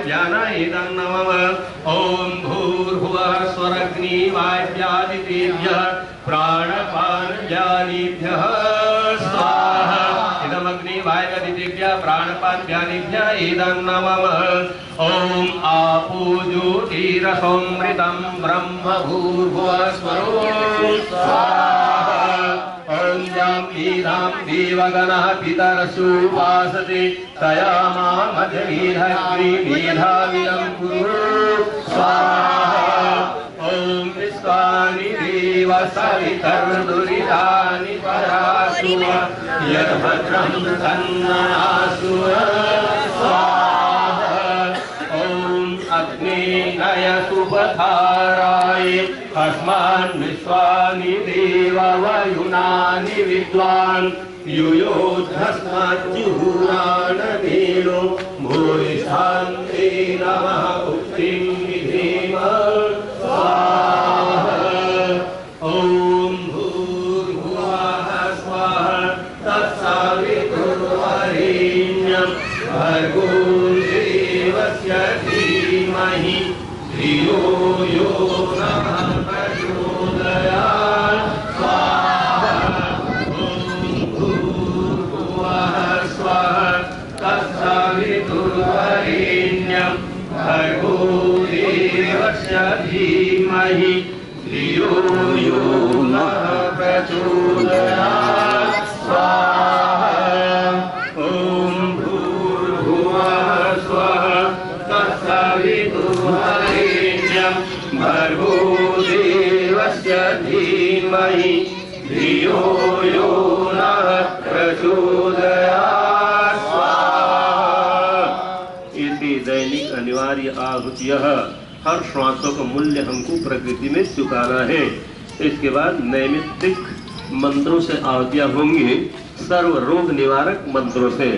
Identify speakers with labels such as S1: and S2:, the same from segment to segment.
S1: प्राणपानव्यान एतन्नमः ॐ भूर्भुवः स्वरग्निवाद्यादितेभ्यः प्राणपानव्यानेभ्यः स्वाहा इदमग्निवाद्यादितेभ्यः प्राणपानव्यानेभ्यः एतन्नमः ॐ आपो ज्योतिरसोमृतं ब्रह्म भूर्भुवः स्वरो स्वाहा ॐ यां वीरां देवगणः पितरसुपासते तया मामजमीधग्निमेधाविदं कुरु स्वाहा ॐ विश्वानि देव सवितर्दुरितानि परासु यद्भद्रं तन्नयासु स्वाहा ॐ अग्नेय सुपथाराय अस्मान् विश्वानि देव वयुनानि विद्वान् युयोधस्मज्जुहुराणधेनो भूरिष्ठान्ते नमः उक्तिं विधेम स्वाहा ॐ भूर्भुवः स्वाहा तत्सवितुर्वरेण्यं भर्गो देवस्य धीमहि धियो यो नः प्रचोदयात् स्वाहा ॐ भूर्भुवः स्वाहा तत्सवितुर्वरेण्यं भर्गो देवस्य धीमहि धियो यो नः प्रचोदयात् स्वाहा ॐ भूर्भुवः स्वाहा तत्सवितुर्वरेण्यं भर्गो देवस्य धीमहि धियो यो नः प्रचोदयात् स्वाहा। इति दैनिक अनिवार्य आहुतियः हर श्वासों का मूल्य हमको प्रकृति में चुकाना है। इसके बाद नैमित्तिक मंत्रों से आहुतियां होंगी, सर्व रोग निवारक मंत्रों से।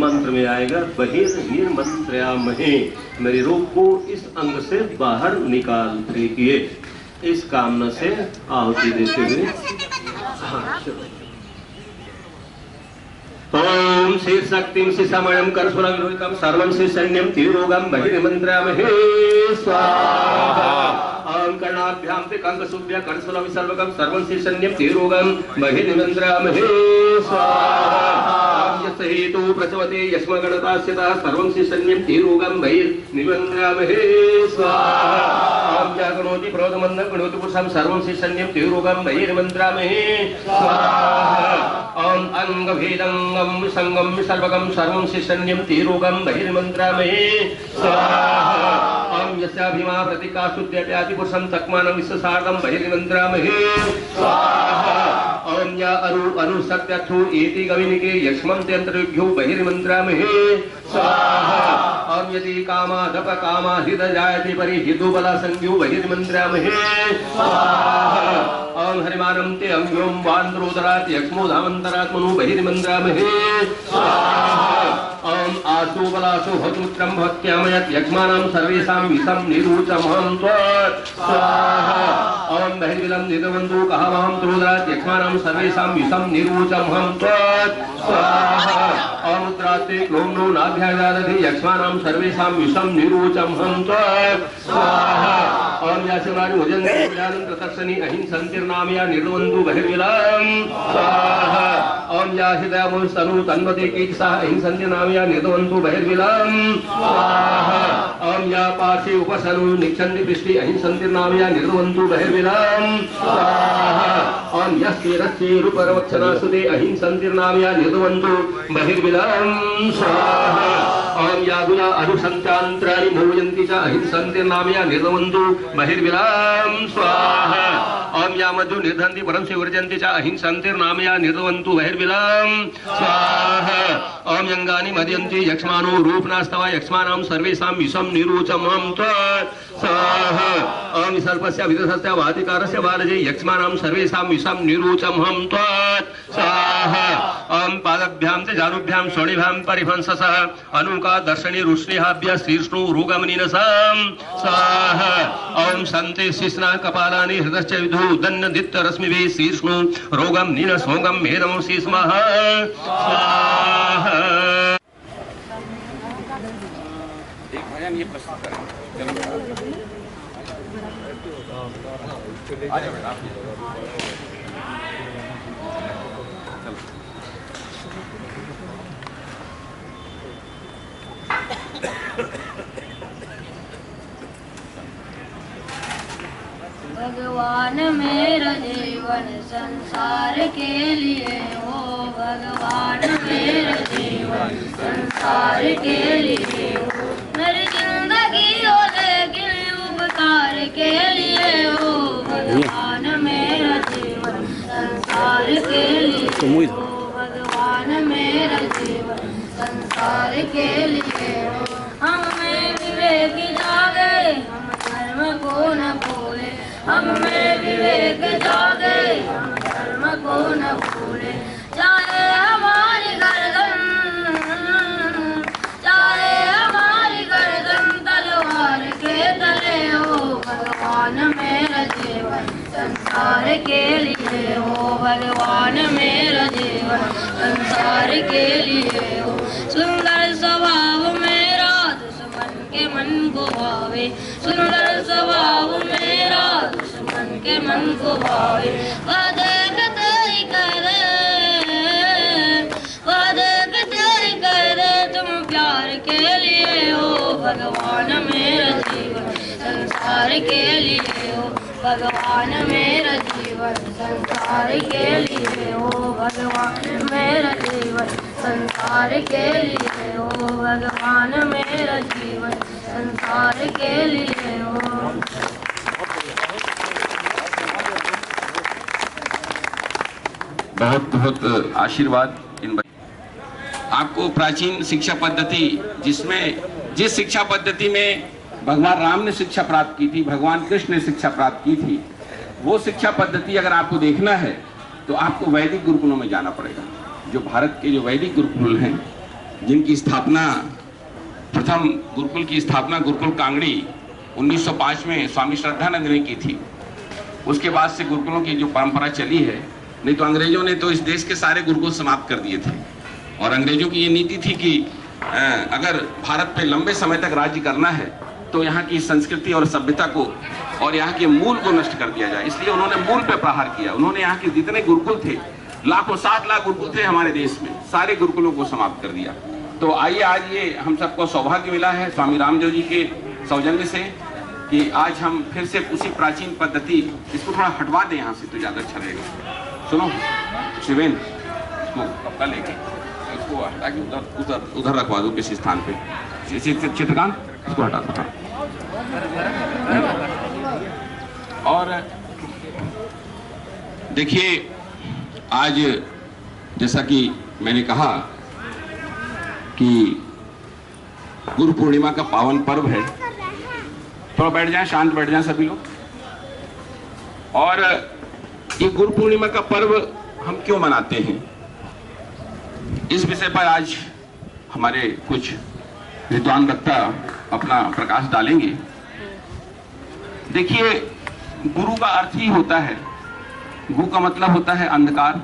S1: मंत्र में आएगा बहिर्निर्मंत्रयामहे, मेरे रोग को इस अंग से बाहर निकाल फेंकिए। इस कामना से आहुति देते हुए ओम श्री शक्तिं शिशमयं करसुरविरोहितं सर्वं श्री सैन्यं तिरोगं बहिर्मंत्रयामहे स्वाहा। ओम कर्णाभ्यां ते कंकसुभ्य करसुरविसर्वगं सर्वं श्री सैन्यं तिरोगं बहिर्मंत्रयामहे स्वाहा। यस्य हेतु प्रचवते यस्मगणतास्यतः सर्वं श्री सैन्यं तिरोगं बहिर्मंत्रयामहे स्वाहा। ओम जागणोति प्रोदमन्दं गणोति पुरुषं सर्वं श्री सैन्यं तिरोगं बहिर्मंत्रयामहे स्वाहा। ओम अंगभेदंगं विसंगं विसर्वगं सर्वं श्री सैन्यं तिरोगं बहिर्मंत्रयामहे स्वाहा। ओम यस्याभिमा प्रतिकाशुद्यत्याति पुरुषं तक्मानं विश्वसार्धं बहिर्मंत्रयामहे स्वाहा। ओम या अनुसत्यथु एति गविनिके यस्मन्त्यन्तरिभ्यो बहिर्मंत्रयामहे स्वाहा। ओम यदि कामादप कामा हृदयायति परिहितुबला संज्ञो बहिर्मंत्रयामहे स्वाहा। ओम हरिमानं ते अंग्यों वान्द्रोदरात् यक्ष्मोधामन्तरात् मनु बहिर्मंत्रयामहे स्वाहा। ओम आशुबलाशु भवत्पुत्रं भवत्यामयत् यक्ष्मानं सर्वेषां विषं निरूचमहं त्वत् स्वाहा। ओम बहिर्विलं निदवन्तु कहमहं त्रोदरात् यक्ष्मानं सर्वेषां विषं निरूचमहं त्वत् स्वाहा। ओम उत्तरात्ते क्लों नो नाभ्याजादधि यक्ष्मानं सर्वेषां विषं निरूचमहं त्वत् स्वाहा। ओम याशिवानि भुजन्ति ज्ञानं ततस्सनि अहिंसन्तिर्नामया निर्वन्तु बहिर्विलं स्वाहा। ओम याहिदयामुस्तनु तन्वते कीचसः अहिंसन्तिर्नामया निर्वन्तु बहिर्विलं स्वाहा। ओम या पार्श्वे उपसनु निक्षन्ति पृष्ठे अहिंसन्तिर्नामया निर्वन्तु बहिर्विलं स्वाहा। ओम यस्ते रस्ते रूपरवक्षनासुते अहिंसन्तिर्नामया निर्वन्तु बहिर्विलं स्वाहा। ओम यागुना अनुसन्तान्त्राणि मोहयन्ति च अहिंसन्तिर्नामया निर्वन्तु बहिर्विलं स्वाहा। ओम यामधु निर्धन्ति परं से वर्जन्ति च अहिंसन्तिर्नामया निर्वन्तु बहिर्विलं स्वाहा। ओम यंगानि मदयन्ति यक्ष्मानो रूपनास्तव यक्ष्मानां सर्वेषां विषं निरूचमहं त्वत् स्वाहा। ओम विसर्पस्य विदधस्य वातिकारस्य बालजे यक्ष्मानां सर्वेषां विषं निरूचमहं त्वत् स्वाहा। ओम पादभ्यां च जानुभ्यां शोणिभ्यां परिभंससः अनुका दर्शनी रुष्णिहाभ्य शीर्ष्णु रोगमनिनसं स्वाहा। ओम सन्ते शिश्ना कपालानि हृदश्च विधु दन्नदित्त रश्मिभिः शीर्ष्णु रोगं निनसोगं भेदं शीस्मः स्वाहा।
S2: भजन ये प्रस्तुत करेंगे। चलो आ जाओ बेटा।
S3: भगवान मेरा जीवन संसार के लिए हो, भगवान मेरा जीवन संसार के लिए हो, मेरी जिंदगी हो लेकिन उपकार के लिए हो, भगवान मेरा जीवन संसार के लिए हो, भगवान मेरा जीवन संसार के लिए हो। हम में विवेक जागे, हम धर्म को न भूले, हम में विवेक जागे, हम धर्म को न भूले, चाहे हमारी गर्दन, चाहे हमारी गर्दन तलवार के तले हो, भगवान मेरा जीवन संसार के लिए हो, भगवान मेरा जीवन संसार के लिए हो। सुंदर स्वभाव मेरा दुश्मन के मन को भावे, सुंदर स्वभाव मेरा दुश्मन के मन को भावे, वह देखते ही करे, वह देखते ही करे तुम प्यार के लिए हो, भगवान मेरा जीवन संसार के लिए हो, भगवान मेरा जीवन संसार के लिए हो, भगवान मेरा जीवन संसार के लिए हो, भगवान मेरा जीवन संसार के लिए हो।
S2: बहुत बहुत आशीर्वाद इन आपको। प्राचीन शिक्षा पद्धति जिस शिक्षा पद्धति में भगवान राम ने शिक्षा प्राप्त की थी, भगवान कृष्ण ने शिक्षा प्राप्त की थी, वो शिक्षा पद्धति अगर आपको देखना है तो आपको वैदिक गुरुकुलों में जाना पड़ेगा। जो भारत के जो वैदिक गुरुकुल हैं, जिनकी स्थापना, प्रथम गुरुकुल की स्थापना गुरुकुल कांगड़ी 1905 में स्वामी श्रद्धानंद ने की थी। उसके बाद से गुरुकुलों की जो परंपरा चली है, नहीं तो अंग्रेजों ने तो इस देश के सारे गुरुकुल समाप्त कर दिए थे। और अंग्रेजों की ये नीति थी कि अगर भारत पे लंबे समय तक राज्य करना है तो यहाँ की संस्कृति और सभ्यता को और यहाँ के मूल को नष्ट कर दिया जाए। इसलिए उन्होंने मूल पे प्रहार किया। उन्होंने यहाँ के जितने गुरुकुल थे, लाखों 7 लाख गुरुकुल थे हमारे देश में, सारे गुरुकुलों को समाप्त कर दिया। तो आइए आज ये हम सबको सौभाग्य मिला है स्वामी रामदेव जी के सौजन्य से कि आज हम फिर से उसी प्राचीन पद्धति, इसको थोड़ा हटवा दें यहाँ से तो ज़्यादा अच्छा रहेगा। सुनो शिवेन, इसको कपड़ा लेके इसको हटा के उधर रखवा दो किसी स्थान पे। चित्रकांत, इसको हटा दो। और देखिए आज जैसा कि मैंने कहा कि गुरु पूर्णिमा का पावन पर्व है। थोड़ा बैठ जाएं, शांत बैठ जाएं सभी लोग। और ये गुरु पूर्णिमा का पर्व हम क्यों मनाते हैं, इस विषय पर आज हमारे कुछ विद्वान वक्ता अपना प्रकाश डालेंगे। देखिए, गुरु का अर्थ ही होता है, गु का मतलब होता है अंधकार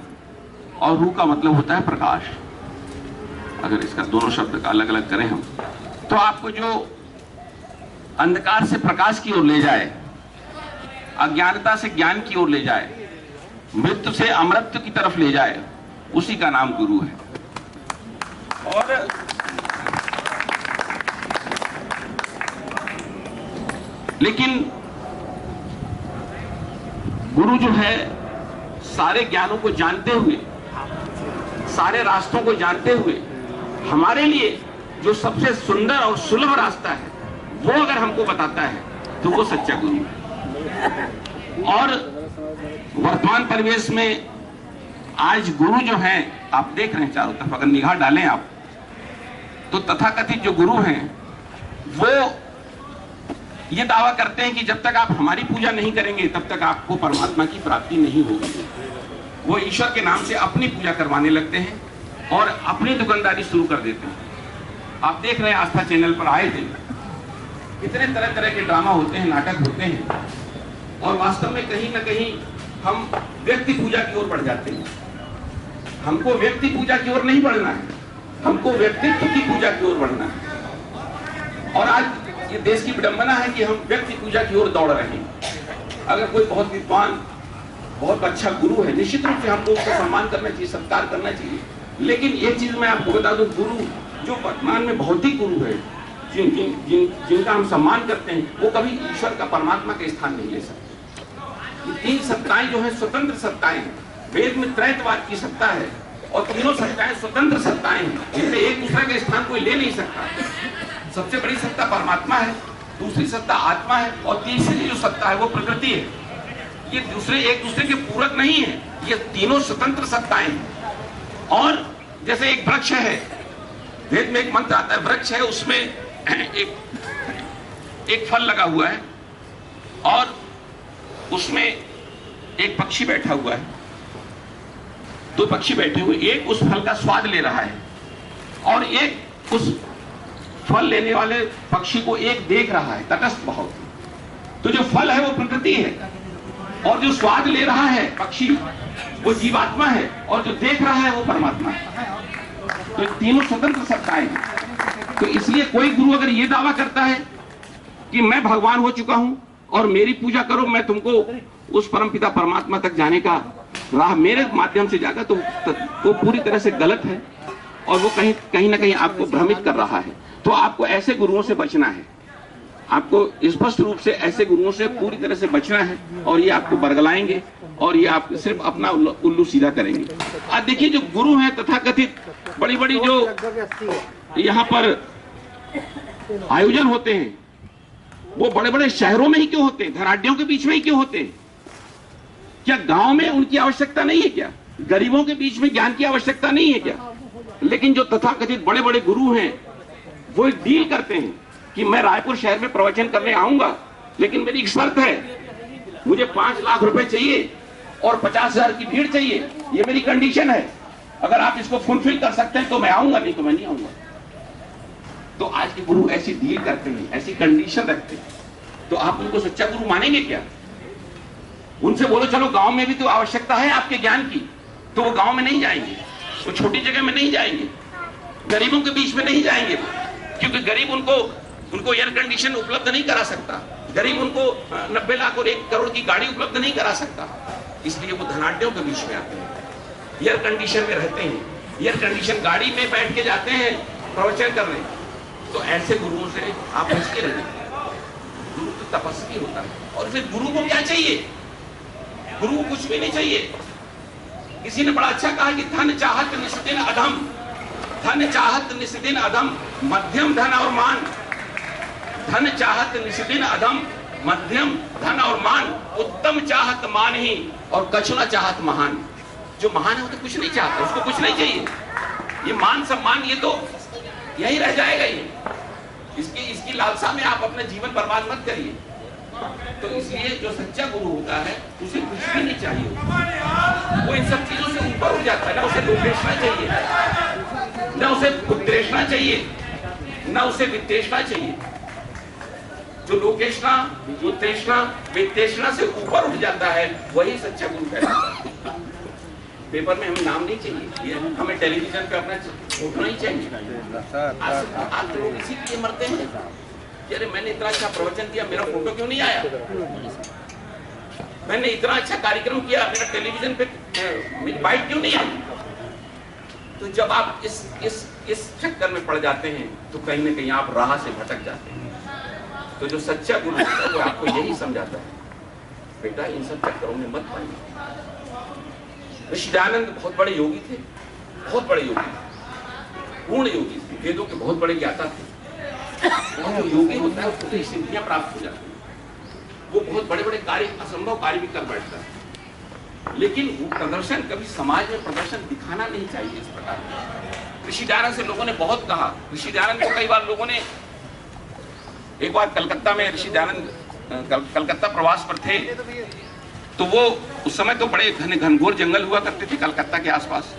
S2: और रू का मतलब होता है प्रकाश। अगर इसका दोनों शब्द का अलग अलग करें हम, तो आपको जो अंधकार से प्रकाश की ओर ले जाए, अज्ञानता से ज्ञान की ओर ले जाए, मृत्यु से अमृत की तरफ ले जाए, उसी का नाम गुरु है। और लेकिन गुरु जो है सारे ज्ञानों को जानते हुए, सारे रास्तों को जानते हुए, हमारे लिए जो सबसे सुंदर और सुलभ रास्ता है वो अगर हमको बताता है तो वो सच्चा गुरु है। और वर्तमान परिवेश में आज गुरु जो हैं, आप देख रहे हैं चारों तरफ, अगर निगाह डालें आप, तो तथाकथित जो गुरु हैं वो ये दावा करते हैं कि जब तक आप हमारी पूजा नहीं करेंगे तब तक आपको परमात्मा की प्राप्ति नहीं होगी। वो ईश्वर के नाम से अपनी पूजा करवाने लगते हैं और अपनी दुकानदारी शुरू कर देते हैं। आप देख रहे हैं, आस्था चैनल पर आए थे, कितने तरह तरह के ड्रामा होते हैं, नाटक होते हैं, और वास्तव में कहीं ना कहीं हम व्यक्ति पूजा की ओर बढ़ जाते हैं। हमको व्यक्ति पूजा की ओर नहीं बढ़ना है, हमको व्यक्तित्व की पूजा की ओर बढ़ना है। और आज ये देश की विडंबना है कि हम व्यक्ति पूजा की ओर दौड़ रहे हैं। अगर कोई बहुत विद्वान, बहुत अच्छा गुरु है, निश्चित रूप से हमको उसका सम्मान करना चाहिए, सत्कार करना चाहिए। लेकिन एक चीज मैं आपको बता दूं, गुरु जो वर्तमान में भौतिक गुरु है, जिनका हम सम्मान करते हैं, वो कभी ईश्वर का, परमात्मा का स्थान नहीं ले सकते। ये तीन सत्ताएं जो है स्वतंत्र सत्ताएं हैं। वेद में त्रैतवाद की सत्ता है और तीनों सत्ताएं स्वतंत्र सत्ताएं हैं, जिनमें एक दूसरे का स्थान कोई ले नहीं सकता। सबसे बड़ी सत्ता परमात्मा है, दूसरी सत्ता आत्मा है और तीसरी जो सत्ता है वो प्रकृति है। ये दूसरे एक दूसरे के पूरक नहीं है, ये तीनों स्वतंत्र सत्ताएं हैं। और जैसे एक वृक्ष है, वेद में एक मंत्र आता है, वृक्ष है, उसमें एक फल लगा हुआ है और उसमें एक पक्षी बैठा हुआ है। दो पक्षी बैठे हुए, एक उस फल का स्वाद ले रहा है और एक उस फल लेने वाले पक्षी को एक देख रहा है तटस्थ भाव। तो जो फल है वो प्रकृति है और जो स्वाद ले रहा है पक्षी वो जीवात्मा है और जो देख रहा है वो परमात्मा है। तो तीनों स्वतंत्र सत्ताएं हैं। तो इसलिए कोई गुरु अगर ये दावा करता है कि मैं भगवान हो चुका हूं और मेरी पूजा करो, मैं तुमको उस परमपिता परमात्मा तक जाने का राह मेरे माध्यम से जागा, तो वो पूरी तरह से गलत है और वो कहीं ना कहीं आपको भ्रमित कर रहा है। तो आपको ऐसे गुरुओं से बचना है, आपको स्पष्ट रूप से ऐसे गुरुओं से पूरी तरह से बचना है और ये आपको बरगलाएंगे और ये आप सिर्फ अपना उल्लू सीधा करेंगे। आज देखिए जो गुरु हैं तथाकथित बड़ी बड़ी जो यहाँ पर आयोजन होते हैं वो बड़े बड़े शहरों में ही क्यों होते हैं, धनाढ्यों के बीच में ही क्यों होते हैं? क्या गांव में उनकी आवश्यकता नहीं है क्या? गरीबों के बीच में ज्ञान की आवश्यकता नहीं है क्या? लेकिन जो तथाकथित बड़े बड़े गुरु हैं वो एक डील करते हैं कि मैं रायपुर शहर में प्रवचन करने आऊंगा, लेकिन मेरी एक शर्त है, मुझे 5 लाख रुपए चाहिए और 50,000 की भीड़ चाहिए, ये मेरी कंडीशन है। अगर आप इसको फुलफिल कर सकते हैं तो मैं आऊंगा, नहीं तो मैं नहीं आऊंगा। तो आज के गुरु ऐसी डील करते हैं, ऐसी कंडीशन रखते हैं, तो आप उनको सच्चा गुरु मानेंगे क्या? उनसे बोलो चलो गांव में भी तो आवश्यकता है आपके ज्ञान की, तो वो गांव में नहीं जाएंगे, वो छोटी जगह में नहीं जाएंगे, गरीबों के बीच में नहीं जाएंगे, क्योंकि गरीब उनको एयर कंडीशन उपलब्ध नहीं करा सकता, गरीब उनको 90 लाख और 1 करोड़ की गाड़ी उपलब्ध नहीं करा सकता। इसलिए वो धनाढ्यों के बीच में आते हैं, एयर कंडीशन में रहते हैं, एयर कंडीशन गाड़ी में बैठ के जाते हैं प्रवचन करने। तो ऐसे गुरुओं से आप बच के रहिए। गुरु तो तपस्वी होता है और फिर गुरु को क्या चाहिए? गुरु को कुछ भी नहीं चाहिए। किसी ने बड़ा अच्छा कहा कि धन चाहत निस्दिन अधम, धन चाहत निस्दिन अधम, मध्यम धन और मान। धन चाहत निस्दिन अधम, मध्यम धन और मान, उत्तम चाहत मान ही और कछुना चाहत महान। जो महान है वो तो कुछ नहीं चाहता, उसको कुछ नहीं चाहिए। ये मान सम्मान ये तो यही रह जाएगा। ये इसकी लालसा में आप अपना जीवन बर्बाद मत करिए। तो इसलिए जो सच्चा गुरु होता है उसे कुछ भी नहीं चाहिए, वो इन सब चीजों से ऊपर उठ जाता है। ना उसे लोभेशना चाहिए, ना उसे उद्देशना चाहिए, ना उसे वित्तेशना चाहिए। जो लोकेशना, उद्देशना, वित्तेशना से ऊपर उठ जाता है वही सच्चा गुरु कहलाता है। पेपर में हमें नाम नहीं चाहिए, हमें टेलीविजन पे अपना फोटो नहीं चाहिए। आज लोग इसीलिए मरते हैं कि अरे मैंने इतना अच्छा प्रवचन दिया, मेरा फोटो क्यों नहीं आया? मैंने इतना अच्छा कार्यक्रम किया, मेरा टेलीविजन पे मेरी बाइट क्यों नहीं आई? तो जब आप इस चक्कर में पड़ जाते हैं तो कहीं ना कहीं आप राह से भटक जाते हैं। तो जो सच्चा गुरु होता है वो आपको यही समझाता है, बेटा इन सब चक्करों में मत पड़िए। ऋषि दयानंद बहुत बड़े योगी थे, बहुत बड़े योगी थे, पूर्ण योगी थे, वेदों के बहुत बड़े ज्ञाता थे। और जो योगी होता है उसको सिद्धियां प्राप्त हो जाती हैं, वो बहुत बड़े बड़े कार्य, असंभव कार्य भी कर बैठता है। लेकिन वो प्रदर्शन कभी समाज में प्रदर्शन दिखाना नहीं चाहिए इस प्रकार। ऋषि दयानंद से लोगों ने बहुत कहा। ऋषि दयानंद को कई बार लोगों ने, एक बार कलकत्ता में ऋषि दयानंद कलकत्ता प्रवास पर थे, तो वो उस समय तो बड़े घनघोर जंगल हुआ करते थे कलकत्ता के आसपास।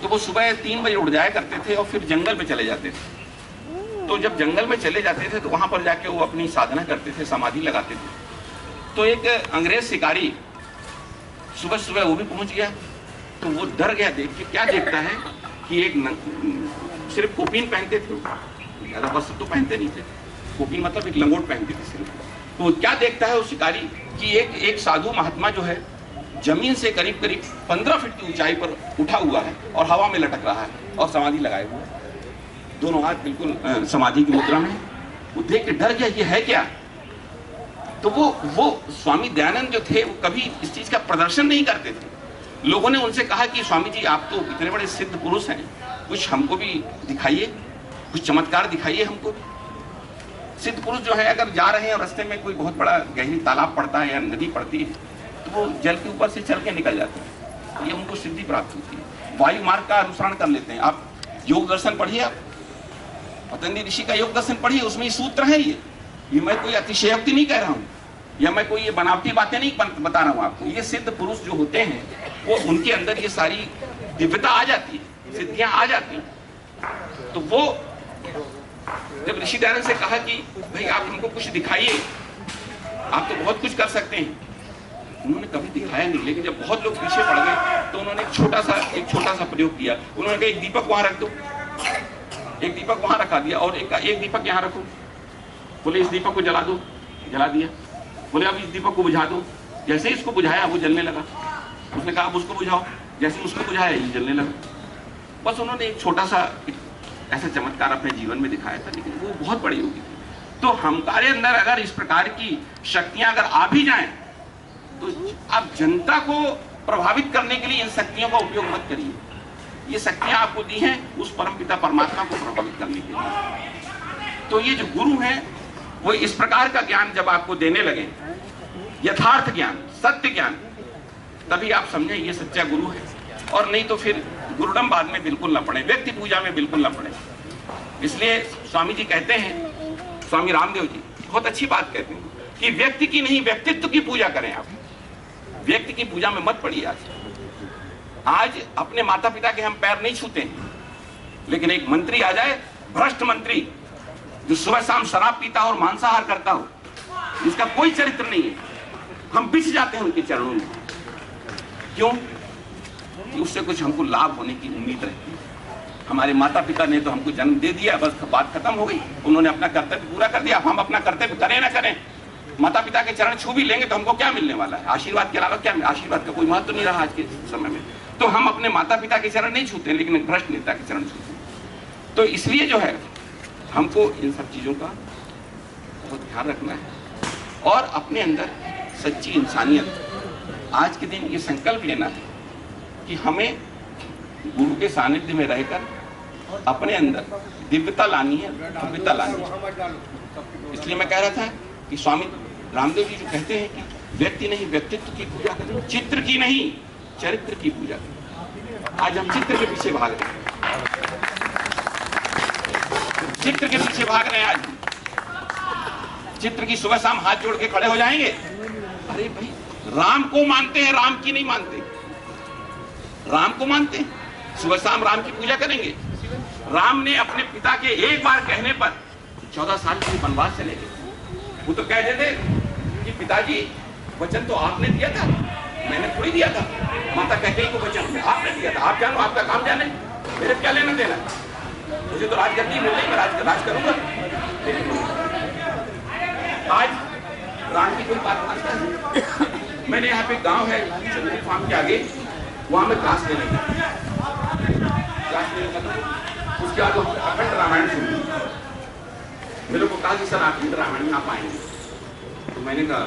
S2: तो वो सुबह 3 बजे उठ जाया करते थे और फिर जंगल में चले जाते थे। तो जब जंगल में चले जाते थे तो वहां पर जाके वो अपनी साधना करते थे, समाधि लगाते थे। तो एक अंग्रेज शिकारी सुबह सुबह वो भी पहुंच गया। तो वो डर गया देख के। क्या देखता है कि एक सिर्फ कोपीन पहनते थे, ज्यादा वस्त्र तो पहनते नहीं थे, कोपीन मतलब एक लंगोट पहनती थी सिर में। तो क्या देखता है वो शिकारी कि एक साधु महात्मा जो है जमीन से करीब करीब 15 फीट की ऊंचाई पर उठा हुआ है और हवा में लटक रहा है और समाधि लगाए हुए है, दोनों हाथ बिल्कुल समाधि की मुद्रा में। वो देख के डर गया, ये है क्या? तो वो स्वामी दयानंद जो थे वो कभी इस चीज का प्रदर्शन नहीं करते थे। लोगों ने उनसे कहा कि स्वामी जी आप तो इतने बड़े सिद्ध पुरुष हैं, कुछ हमको भी दिखाइए, कुछ चमत्कार दिखाइए हमको। सिद्ध पुरुष जो है अगर जा रहे हैं और रास्ते में कोई बहुत बड़ा गहरी तालाब पड़ता है या नदी पड़ती है तो वो जल के ऊपर से चल के निकल जाते हैं, ये उनको सिद्धि प्राप्त होती है। वायु मार्ग का अनुसरण कर लेते हैं। आप योग दर्शन पढ़िए, आप पतंजलि ऋषि का योग दर्शन पढ़िए, उसमें ये सूत्र है। ये मैं कोई अतिशयोक्ति नहीं कह रहा हूँ या मैं कोई ये बनावटी बातें नहीं बता रहा हूँ आपको। ये सिद्ध पुरुष जो होते हैं वो उनके अंदर ये सारी दिव्यता आ जाती है, सिद्धियां आ जाती हैं। तो वो जब ऋषि दयानंद से कहा कि भाई आप हमको कुछ दिखाइए, आप तो बहुत कुछ कर सकते हैं, उन्होंने कभी दिखाया नहीं। लेकिन जब बहुत लोग पीछे पड़ गए तो उन्होंने एक छोटा सा प्रयोग किया। उन्होंने कहा एक दीपक वहां रख दो, एक दीपक वहां रखा दिया और एक दीपक यहाँ रखो। बोले इस दीपक को जला दो, जला दिया। बोले अब इस दीपक को बुझा दो, जैसे ही इसको बुझाया वो जलने लगा। उसने कहा अब उसको बुझाओ, जैसे उसको बुझाया ये जलने लगा। बस उन्होंने एक छोटा सा ऐसा चमत्कार अपने जीवन में दिखाया था, लेकिन वो बहुत बड़ी होगी थी। तो हमारे अंदर अगर इस प्रकार की शक्तियां अगर आ भी जाएं तो आप जनता को प्रभावित करने के लिए इन शक्तियों का उपयोग मत करिए। ये शक्तियां आपको दी हैं उस परमपिता परमात्मा को प्रभावित करने के लिए। तो ये जो गुरु हैं वो इस प्रकार का ज्ञान जब आपको देने लगे, यथार्थ ज्ञान, सत्य ज्ञान, तभी आप समझें ये सच्चा गुरु है। और नहीं तो फिर गुरुडम्बाद में बिल्कुल न पड़े, व्यक्ति पूजा में बिल्कुल न पड़े। इसलिए स्वामी जी कहते हैं, स्वामी रामदेव जी बहुत अच्छी बात कहते हैं कि व्यक्ति की नहीं व्यक्तित्व की पूजा करें। आप व्यक्ति की पूजा में मत पड़िए। आज अपने माता पिता के हम पैर नहीं छूते हैं, लेकिन एक मंत्री आ जाए, भ्रष्ट मंत्री जो सुबह शाम शराब पीता और मांसाहार करता हो, जिसका कोई चरित्र नहीं है, हम बिछ जाते हैं उनके चरणों में। क्यों? कि उससे कुछ हमको लाभ होने की उम्मीद रहती है। हमारे माता पिता ने तो हमको जन्म दे दिया, बस बात खत्म हो गई, उन्होंने अपना कर्तव्य पूरा कर दिया। हम अपना कर्तव्य करें ना करें, माता पिता के चरण छू भी लेंगे तो हमको क्या मिलने वाला है? आशीर्वाद के अलावा क्या? आशीर्वाद का कोई महत्व नहीं रहा आज के समय में। तो हम अपने माता पिता के चरण नहीं छूते, लेकिन भ्रष्ट नेता के चरण छूते। तो इसलिए जो है हमको इन सब चीजों का बहुत ध्यान रखना है और अपने अंदर सच्ची इंसानियत, आज के दिन ये संकल्प लेना है कि हमें गुरु के सानिध्य में रहकर अपने अंदर दिव्यता लानी है, भव्यता लानी है। इसलिए मैं कह रहा था कि स्वामी रामदेव जी जो कहते हैं कि व्यक्ति नहीं व्यक्तित्व की पूजा करें, चित्र की नहीं चरित्र की पूजा करें। आज हम चित्र के पीछे भाग रहे हैं, चित्र के पीछे भाग रहे हैं। आज चित्र की सुबह शाम हाथ जोड़ के खड़े हो जाएंगे। अरे भाई राम को मानते हैं, राम की नहीं मानते। राम को मानते हैं, सुबह शाम राम की पूजा करेंगे। राम ने अपने पिता के एक बार कहने पर 14 साल के वनवास चले गए। वो तो कह देते कि पिताजी वचन तो आपने दिया था, मैंने थोड़ी दिया था। माता कहते ही को वचन आपने दिया था, आप जानो, आपका काम जाने, मेरे क्या लेना देना। मुझे तो राजगद्दी मिल गई, मैं राज करूंगा। आज राम की कोई बात मानता है? मैंने यहाँ पे गांव है चंद्री फार्म के आगे, वहां में क्लास लेने लगा। उसके बाद अखंड रामायण सुनी। मेरे को कहा कि सर आप अखंड रामायण में आप आएंगे। तो मैंने कहा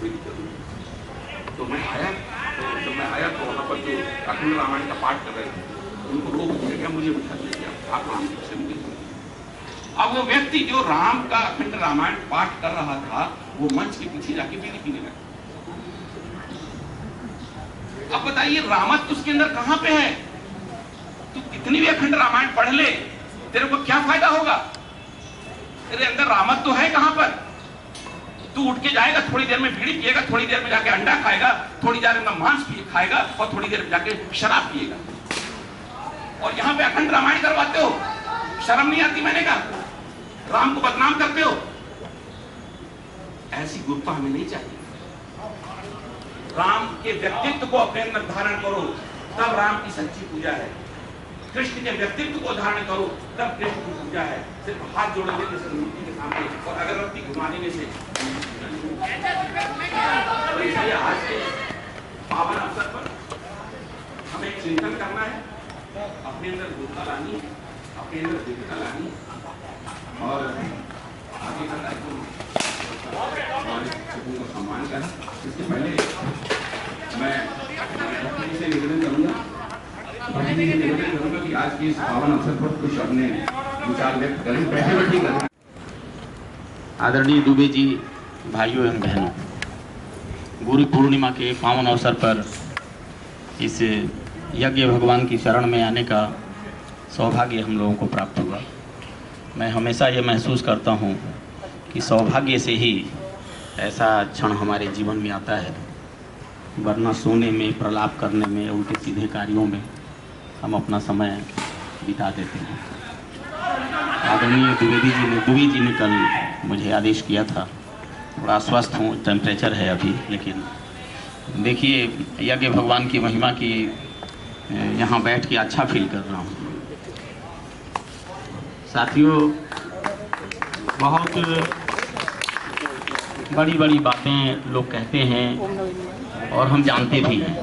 S2: कोई दिक्कत नहीं। तो मैं आया, तो जब मैं आया तो वहाँ पर जो अखंड रामायण का पाठ कर रहे थे उनको रोक दिया, मुझे बिठा दिया, आप राम से मुझे। अब वो व्यक्ति जो राम का अखंड रामायण पाठ कर रहा था वो मंच के पीछे जाके बीड़ी पीने लगा। अब बताइए रामत उसके अंदर कहां पे है? तू कितनी भी अखंड रामायण पढ़ ले, तेरे को क्या फायदा होगा? तेरे अंदर रामत तो है कहां पर? तू उठ के जाएगा, थोड़ी देर में बीड़ी पिएगा, थोड़ी देर में जाके अंडा खाएगा, थोड़ी देर में मांस खाएगा और थोड़ी देर में जाके शराब पिएगा। और यहाँ पे अखंड रामायण करवाते हो, शर्म नहीं आती? मैंने कहा राम को बदनाम करते हो। ऐसी गुरुता हमें नहीं चाहिए। राम के व्यक्तित्व को अपने अंदर धारण करो, तब राम की सच्ची पूजा है। कृष्ण के व्यक्तित्व को धारण करो, तब कृष्ण की पूजा है। सिर्फ हाथ जोड़ेंगे जैसे मूर्ति के सामने और अगरबत्ती घुमा देने से। तो इसलिए आज के पावन अवसर पर हमें चिंतन करना है, अपने अंदर दूरता लानी, अपने अंदर दिव्यता लानी और आगे का कार्यक्रम शिक्षकों का सम्मान करना। इसके पहले मैं से निवेदन करूंगा कि आज के इस पावन अवसर पर कुछ अपने विचार व्यक्त करें, बैठे बैठे करें।
S4: आदरणीय दुबे जी, भाइयों एवं बहनों, गुरु पूर्णिमा के पावन अवसर पर इस यज्ञ भगवान की शरण में आने का सौभाग्य हम लोगों को प्राप्त हुआ। मैं हमेशा ये महसूस करता हूँ कि सौभाग्य से ही ऐसा क्षण हमारे जीवन में आता है, वरना सोने में, प्रलाप करने में, उल्टे सीधे कार्यों में हम अपना समय बिता देते हैं। आदरणीय दुबे जी ने कल मुझे आदेश किया था, थोड़ा अस्वस्थ हूँ, टेम्परेचर है अभी, लेकिन देखिए यज्ञ भगवान की महिमा की यहाँ बैठ के अच्छा फील कर रहा हूँ। साथियों, बहुत बड़ी बड़ी बातें लोग कहते हैं और हम जानते भी हैं,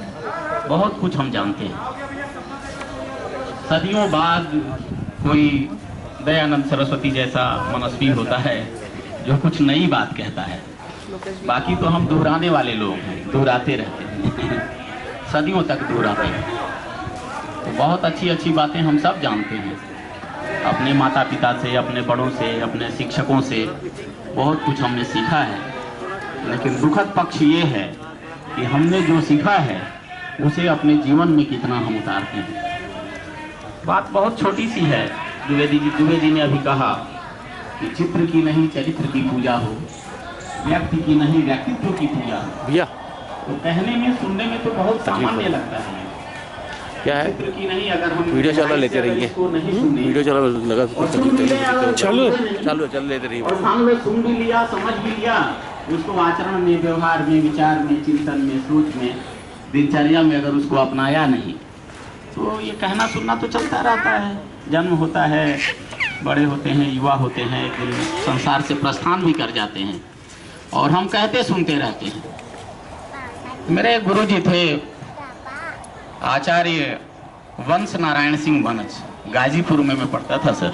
S4: बहुत कुछ हम जानते हैं। सदियों बाद कोई दयानंद सरस्वती जैसा मनस्वी होता है जो कुछ नई बात कहता है, बाकी तो हम दोहराने वाले लोग हैं, दोहराते रहते हैं सदियों तक दोहराते हैं। तो बहुत अच्छी अच्छी बातें हम सब जानते हैं, अपने माता पिता से, अपने बड़ों से, अपने शिक्षकों से बहुत कुछ हमने सीखा है। लेकिन दुखद पक्ष ये है कि हमने जो सीखा है उसे अपने जीवन में कितना हम उतारते हैं। बात बहुत छोटी सी है। दुबे जी ने अभी कहा कि चित्र की नहीं चरित्र की पूजा हो, व्यक्ति की नहीं व्यक्तित्व की पूजा हो।
S5: भैया
S4: तो कहने में, सुनने में तो बहुत सामान्य लगता है,
S5: क्या है,
S4: चित्र की नहीं, अगर हम
S5: वीडियो चला लेते रहिए, वीडियो चला लगा, चलो चलो चल लेते रहिए।
S4: और मान लो सुन भी लिया, समझ भी लिया, उसको आचरण में, व्यवहार में, विचार में, चिंतन में, सोच में, दिनचर्या में अगर उसको अपनाया नहीं तो ये कहना सुनना तो चलता रहता है। जन्म होता है, बड़े होते हैं, युवा होते हैं, एक दिन संसार से प्रस्थान भी कर जाते हैं और हम कहते सुनते रहते हैं। मेरे गुरु जी थे आचार्य वंश नारायण सिंह बनज, गाजीपुर में मैं पढ़ता था सर,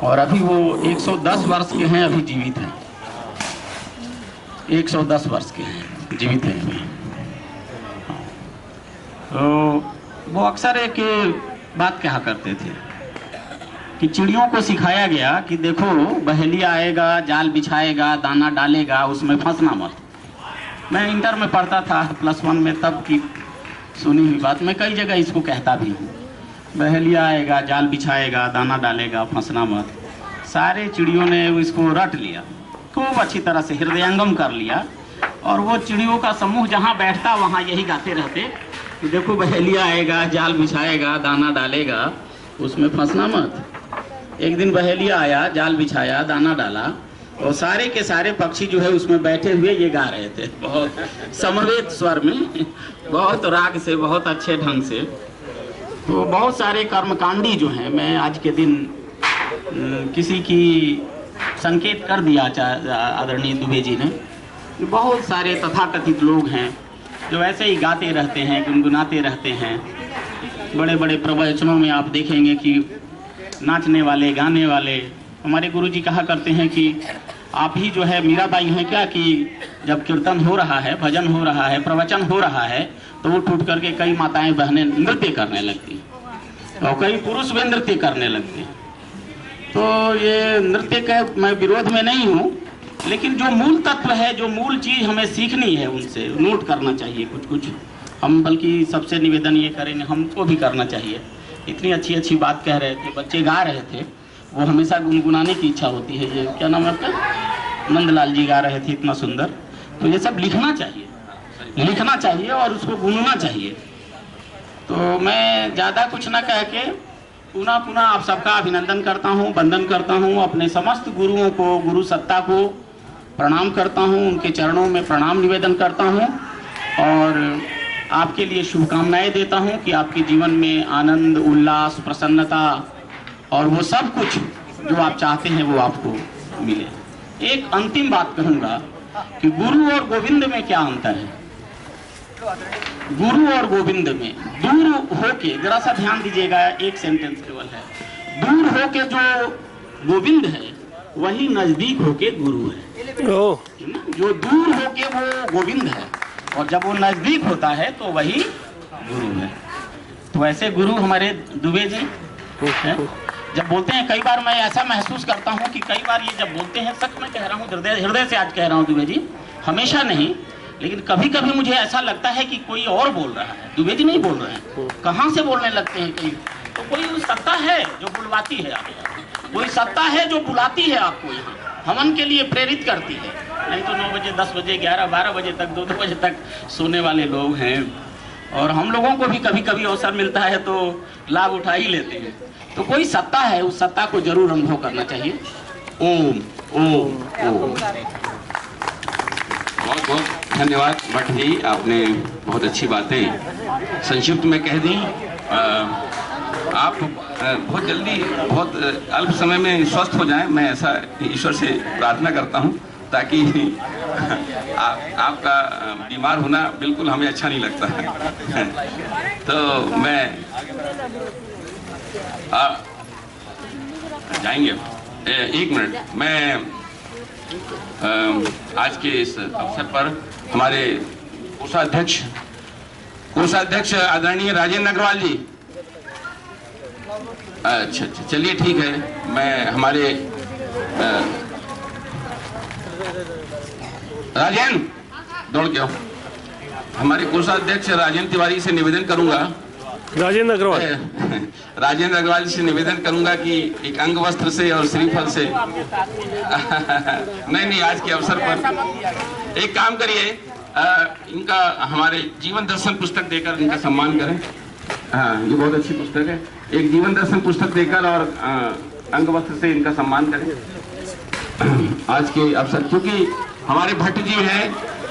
S4: और अभी वो 110 वर्ष के हैं, अभी जीवित हैं, 110 वर्ष के हैं, जीवित हैं अभी। तो वो अक्सर एक बात कहा करते थे कि चिड़ियों को सिखाया गया कि देखो बहेलिया आएगा, जाल बिछाएगा, दाना डालेगा, उसमें फंसना मत। मैं इंटर में पढ़ता था, +1 में, तब की सुनी हुई बात, मैं कई जगह इसको कहता भी हूँ। बहेलिया आएगा, जाल बिछाएगा, दाना डालेगा, फंसना मत। सारे चिड़ियों ने इसको रट लिया, खूब अच्छी तरह से हृदयंगम कर लिया, और वो चिड़ियों का समूह जहाँ बैठता वहाँ यही गाते रहते कि देखो बहेलिया आएगा, जाल बिछाएगा, दाना डालेगा, उसमें फंसना मत। एक दिन बहेलिया आया, जाल बिछाया, दाना डाला, और सारे के सारे पक्षी जो है उसमें बैठे हुए ये गा रहे थे, बहुत समवेत स्वर में, बहुत राग से, बहुत अच्छे ढंग से। तो बहुत सारे कर्मकांडी जो हैं, मैं आज के दिन किसी की संकेत कर दिया आदरणीय दुबे जी ने, बहुत सारे तथाकथित लोग हैं जो ऐसे ही गाते रहते हैं, गुनगुनाते रहते हैं। बड़े बड़े प्रवचनों में आप देखेंगे कि नाचने वाले, गाने वाले। हमारे गुरुजी कहा करते हैं कि आप ही जो है मीराबाई हैं क्या, कि जब कीर्तन हो रहा है, भजन हो रहा है, प्रवचन हो रहा है, तो वो टूट करके कई माताएं बहनें नृत्य करने लगती और कई पुरुष भी नृत्य करने लगते। तो ये नृत्य का मैं विरोध में नहीं हूँ, लेकिन जो मूल तत्व है, जो मूल चीज़ हमें सीखनी है, उनसे नोट करना चाहिए कुछ कुछ। हम बल्कि सबसे निवेदन ये करेंगे, हमको भी करना चाहिए। इतनी अच्छी अच्छी बात कह रहे थे, बच्चे गा रहे थे, वो हमेशा गुनगुनाने की इच्छा होती है। ये क्या नाम है आपका? नंदलाल जी गा रहे थे, इतना सुंदर। तो ये सब लिखना चाहिए, लिखना चाहिए और उसको गुनगुना चाहिए। तो मैं ज़्यादा कुछ ना कह के पुनः पुनः आप सबका अभिनंदन करता हूँ, वंदन करता हूँ, अपने समस्त गुरुओं को, गुरु सत्ता को प्रणाम करता हूँ, उनके चरणों में प्रणाम निवेदन करता हूँ। और आपके लिए शुभकामनाएं देता हूं कि आपके जीवन में आनंद, उल्लास, प्रसन्नता और वो सब कुछ जो आप चाहते हैं वो आपको मिले। एक अंतिम बात कहूंगा कि गुरु और गोविंद में क्या अंतर है। गुरु और गोविंद में दूर होके, जरा सा ध्यान दीजिएगा, एक सेंटेंस केवल है। दूर होके जो गोविंद है वही नजदीक होके गुरु है। जो दूर होके वो गोविंद है और जब वो नजदीक होता है तो वही गुरु है। तो ऐसे गुरु हमारे दुबे जी हैं। जब बोलते हैं, कई बार मैं ऐसा महसूस करता हूं कि कई बार ये जब बोलते हैं, सच में कह रहा हूं, हृदय से आज कह रहा हूं दुबे जी, हमेशा नहीं लेकिन कभी कभी मुझे ऐसा लगता है कि कोई और बोल रहा है, दुबे जी नहीं बोल रहे हैं। कहाँ से बोलने लगते हैं कहीं? तो कोई सत्ता है जो बुलवाती है आपको, कोई सत्ता है जो बुलाती है आपको यहाँ हवन के लिए प्रेरित करती है। नहीं तो 9 बजे, 10 बजे, 11, 12 बजे तक, 2 बजे तक सोने वाले लोग हैं और हम लोगों को भी कभी कभी अवसर मिलता है तो लाभ उठा ही लेते हैं। तो कोई सत्ता है, उस सत्ता को जरूर अनुभव करना चाहिए। ओम ओम ओम।
S2: बहुत बहुत धन्यवाद भट्ट जी, आपने बहुत अच्छी बातें संक्षिप्त में कह दी। आप बहुत जल्दी, बहुत अल्प समय में स्वस्थ हो जाएं, मैं ऐसा ईश्वर से प्रार्थना करता हूं, ताकि आपका बीमार होना बिल्कुल हमें अच्छा नहीं लगता है। तो मैं जाएंगे 1 मिनट। मैं आज के इस अवसर पर हमारे कोषाध्यक्ष आदरणीय राजेंद्र अग्रवाल जी, अच्छा, चलिए ठीक है, मैं हमारे राजेंद्र दौड़ के आओ, हमारे कोषाध्यक्ष राजेंद्र तिवारी से निवेदन करूंगा, राजेंद्र अग्रवाल से निवेदन करूंगा कि एक अंग वस्त्र से और श्रीफल से नहीं, आज के अवसर पर एक काम करिए, इनका हमारे जीवन दर्शन पुस्तक देकर इनका सम्मान करें। हाँ, ये बहुत अच्छी पुस्तक है। एक जीवन दर्शन पुस्तक देकर और अंग वस्त्र से इनका सम्मान करें आज के अवसर। क्योंकि हमारे भट्ट जी हैं,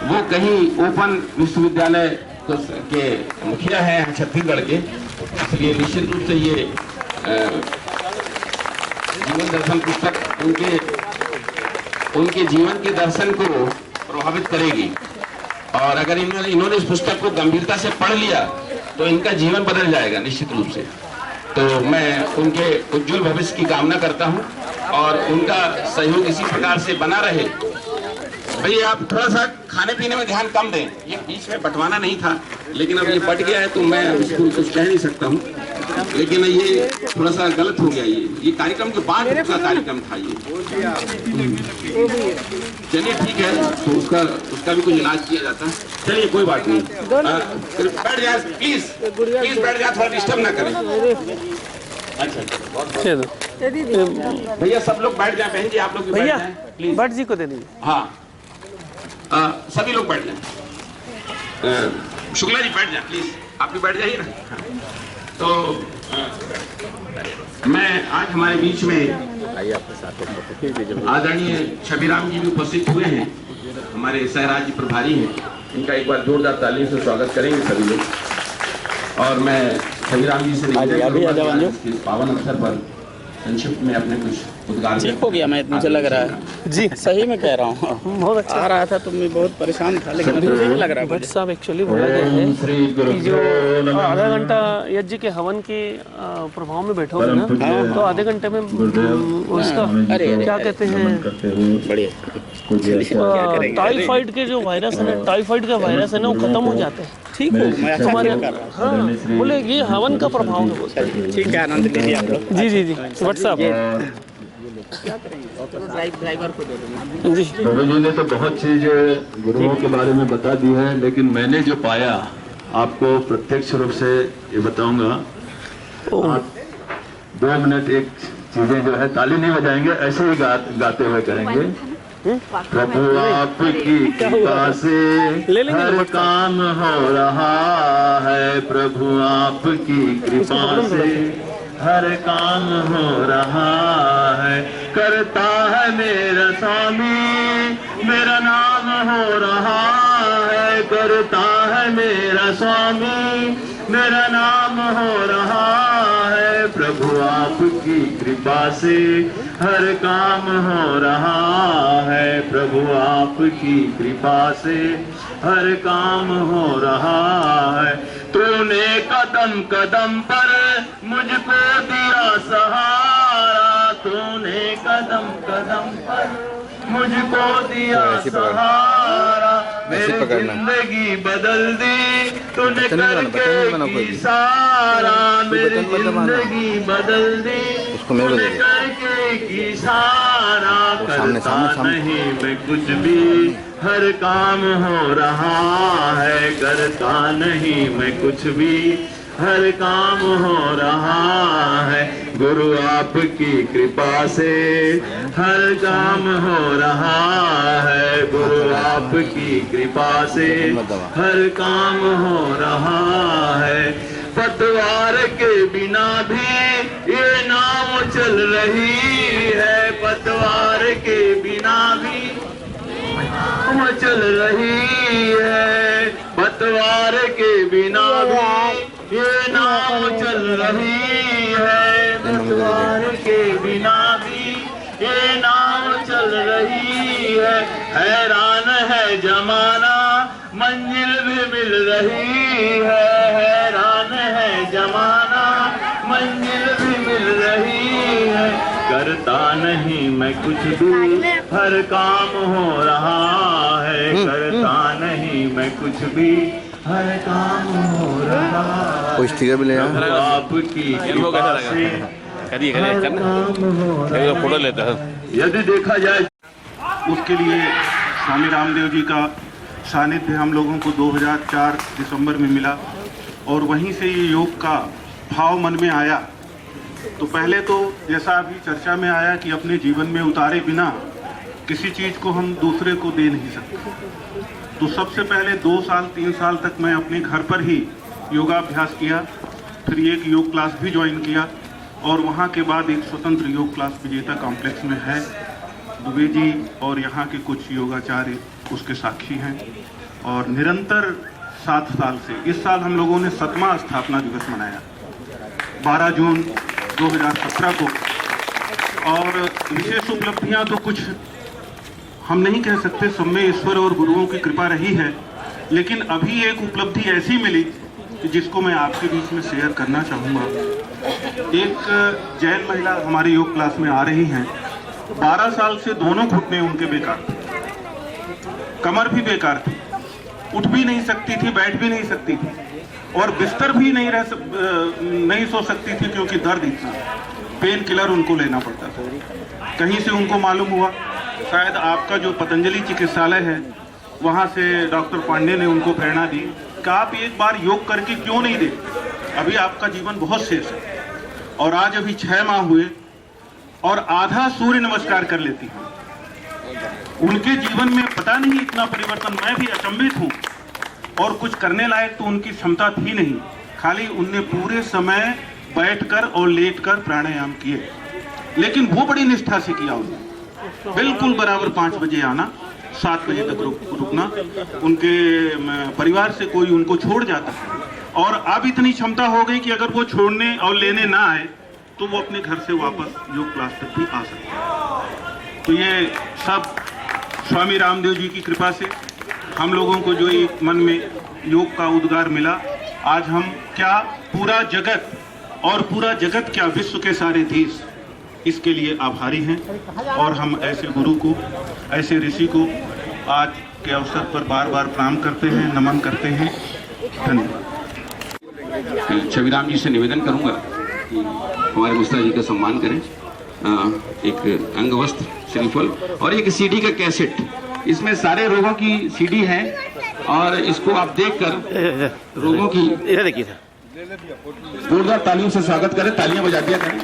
S2: वो कहीं ओपन विश्वविद्यालय के मुखिया हैं छत्तीसगढ़ के, इसलिए निश्चित रूप से ये जीवन दर्शन पुस्तक उनके जीवन के दर्शन को प्रभावित करेगी। और अगर इन्होंने इस पुस्तक को गंभीरता से पढ़ लिया तो इनका जीवन बदल जाएगा निश्चित रूप से। तो मैं उनके उज्जवल भविष्य की कामना करता हूं और उनका सहयोग इसी प्रकार से बना रहे। भैया आप थोड़ा सा खाने पीने में ध्यान कम दें, ये बीच में बंटवाना नहीं था, लेकिन अब ये बट गया है तो मैं उसको कुछ कह नहीं सकता हूँ, लेकिन ये थोड़ा सा गलत हो गया। ये कार्यक्रम के बाद का कार्यक्रम था ये। चलिए ठीक है, तो उसका भी कुछ इलाज किया जाता है। चलिए कोई बात नहीं, बैठ जाए प्लीज बैठ जाए, थोड़ा डिस्टर्ब ना करें। अच्छा भैया सब लोग बैठ जाए, बहन जी आप लोग भी बैठ जाएं प्लीज। भट्ट जी को दे दीजिए। हाँ, सभी लोग बैठ जाएं। शुक्ला जी बैठ जाएं प्लीज, आप भी बैठ जाइए ना। तो मैं आज हमारे बीच में आदरणीय छबीराम जी भी उपस्थित हुए हैं, हमारे सह राज्य प्रभारी हैं, इनका एक बार जोरदार तालियों से स्वागत करेंगे सभी लोग। और मैं छबीराम जी से इस पावन अवसर पर संक्षिप्त में अपने कुछ उद्गार।
S4: ठीक हो गया, मैं मुझे लग रहा है जी, सही में कह रहा हूँ, बहुत अच्छा आ रहा था तो मैं बहुत परेशान था, लेकिन मुझे नहीं लग रहा है। भट्ट साहब एक्चुअली बोला गया है कि जो आधा घंटा यज्ञ के हवन के प्रभाव में बैठोगे ना, तो आधे घंटे में उसका क्या कहते हैं, टाइफाइड के जो वायरस है ना, टाइफाइड का वायरस है ना, वो खत्म हो जाते हैं। ठीक हो, मैं तुम्हारे हाँ बोले ये हवन का प्रभाव है। ठीक है, आनंद लीजिए आप लोग। जी जी जी भट्ट साहब ड्राइवर को दे देंगे जी।
S6: प्रभु जी ने तो बहुत चीज गुरुओं के बारे में बता दी है, लेकिन मैंने जो पाया आपको प्रत्यक्ष रूप से ये बताऊंगा। 2 मिनट एक चीजें जो है, ताली नहीं बजाएंगे, ऐसे ही गाते हुए करेंगे। प्रभु आपकी कृपा से हर काम हो रहा है, प्रभु आपकी कृपा से हर काम हो रहा है, करता है मेरा स्वामी, मेरा नाम हो रहा है, करता है मेरा स्वामी, मेरा नाम हो रहा है। प्रभु आपकी कृपा से हर काम हो रहा है, प्रभु आपकी कृपा से हर काम हो रहा है। तूने कदम कदम पर मुझको दिया सहारा, तूने कदम कदम पर मुझको दिया सहारा। मेरी जिंदगी बदल दी तूने करके की सारा, मेरी जिंदगी बदल दी तूने करके की सारा। करता नहीं मैं कुछ भी, हर काम हो रहा है। करता नहीं मैं कुछ भी, हर काम हो रहा है। गुरु आपकी कृपा से हर काम हो रहा है, गुरु आपकी कृपा से हर काम हो रहा है। पतवार के बिना भी ये नाव चल रही है, पतवार के बिना भी वो चल रही है। पतवार के बिना भी ये नाव चल रही है, पतवार के बिना भी ये नाव चल रही है। हैरान है जमाना मंजिल भी मिल रही है, हैरान है जमाना मंजिल भी मिल रही है। करता नहीं मैं कुछ भी, हर काम हो रहा है। करता नहीं मैं कुछ भी, हर काम हो रहा है।
S5: कोई स्टिकर भी ले
S6: आपकी कृपा से हर काम हो रहा है।
S5: फोटो लेता है।
S6: यदि देखा जाए
S7: उसके लिए स्वामी रामदेव जी का सानिध्य हम लोगों को 2004 दिसंबर में मिला और वहीं से ये योग का भाव मन में आया। तो पहले तो जैसा अभी चर्चा में आया कि अपने जीवन में उतारे बिना किसी चीज़ को हम दूसरे को दे नहीं सकते। तो सबसे पहले 2 साल 3 साल तक मैं अपने घर पर ही योगाभ्यास किया, फिर एक योग क्लास भी ज्वाइन किया और वहाँ के बाद एक स्वतंत्र योग क्लास विजेता कॉम्प्लेक्स में है। दुबे जी और यहाँ के कुछ योगाचार्य उसके साक्षी हैं और निरंतर 7 साल से, इस साल हम लोगों ने 7वां स्थापना दिवस मनाया 12 जून 2017 को। और विशेष उपलब्धियां तो कुछ हम नहीं कह सकते, सब में ईश्वर और गुरुओं की कृपा रही है। लेकिन अभी एक उपलब्धि ऐसी मिली कि जिसको मैं आपके बीच में शेयर करना चाहूँगा। एक जैन महिला हमारी योग क्लास में आ रही हैं। 12 साल से दोनों घुटने उनके बेकार थे, कमर भी बेकार थी, उठ भी नहीं सकती थी, बैठ भी नहीं सकती थी और बिस्तर भी नहीं सो सकती थी क्योंकि दर्द इतना, पेन किलर उनको लेना पड़ता था। कहीं से उनको मालूम हुआ, शायद आपका जो पतंजलि चिकित्सालय है वहाँ से डॉक्टर पांडे ने उनको प्रेरणा दी कि आप एक बार योग करके क्यों नहीं देखते, अभी आपका जीवन बहुत शेष है। और आज अभी 6 माह हुए और आधा सूर्य नमस्कार कर लेती हैं। उनके जीवन में पता नहीं इतना परिवर्तन, मैं भी अचंभित हूँ। और कुछ करने लायक तो उनकी क्षमता थी नहीं, खाली उनने पूरे समय बैठकर और लेटकर प्राणायाम किए, लेकिन वो बड़ी निष्ठा से किया उन्होंने। बिल्कुल बराबर 5 बजे आना, 7 बजे तक रुकना, उनके परिवार से कोई उनको छोड़ जाता है। और अब इतनी क्षमता हो गई कि अगर वो छोड़ने और लेने ना आए तो वो अपने घर से वापस योग क्लास तक भी आ सकते हैं। तो ये सब स्वामी रामदेव जी की कृपा से हम लोगों को जो एक मन में योग का उद्गार मिला, आज हम क्या पूरा जगत और पूरा जगत क्या विश्व के सारे देश इसके लिए आभारी हैं। और हम ऐसे गुरु को, ऐसे ऋषि को आज के अवसर पर बार बार प्रणाम करते हैं, नमन करते हैं। धन्यवाद।
S2: छविराम जी से निवेदन करूंगा कि हमारे मिश्रा जी का सम्मान करें। एक अंग वस्त्र, श्रीफल और एक सीडी का कैसेट, इसमें सारे रोगों की सीडी है और इसको आप देखकर रोगों की जोरदार तालियों से स्वागत करें, तालियां बजा दिया करें।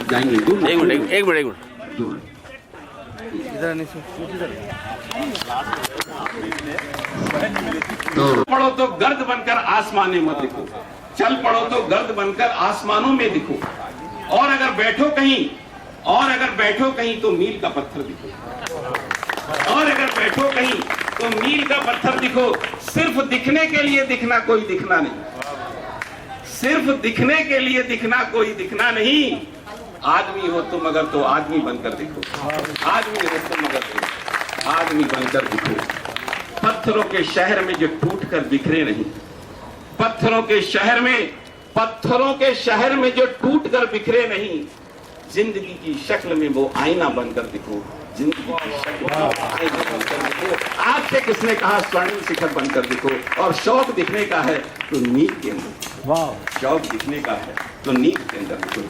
S2: जाएंगे एक मिनट तो पढ़ो तो गर्द बनकर आसमाने मत दिखो, चल पड़ो तो गर्द बनकर आसमानों में दिखो, और अगर बैठो कहीं तो मील का पत्थर दिखो। और अगर बैठो कहीं तो मील का पत्थर दिखो, सिर्फ दिखने के लिए दिखना, कोई दिखना नहीं। सिर्फ दिखने के लिए दिखना, कोई दिखना नहीं। आदमी हो तुम अगर तो आदमी बनकर दिखो, आदमी हो तुम अगर तो आदमी बनकर दिखो। पत्थरों के शहर में जो टूट कर बिखरे नहीं, पत्थरों के शहर में जो टूट कर बिखरे नहीं, जिंदगी की शक्ल में वो आईना बनकर दिखो, जिंदगी की शक्ल में आईना बनकर दिखो। आज से किसने कहा स्वर्णिम शिखर बनकर दिखो। और शौक दिखने का है तो नींद के अंदर, शौक दिखने का है तो नींद के अंदर दिखो।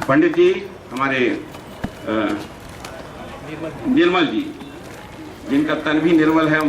S2: पंडित जी हमारे निर्मल जी, जिनका तन भी निर्मल है,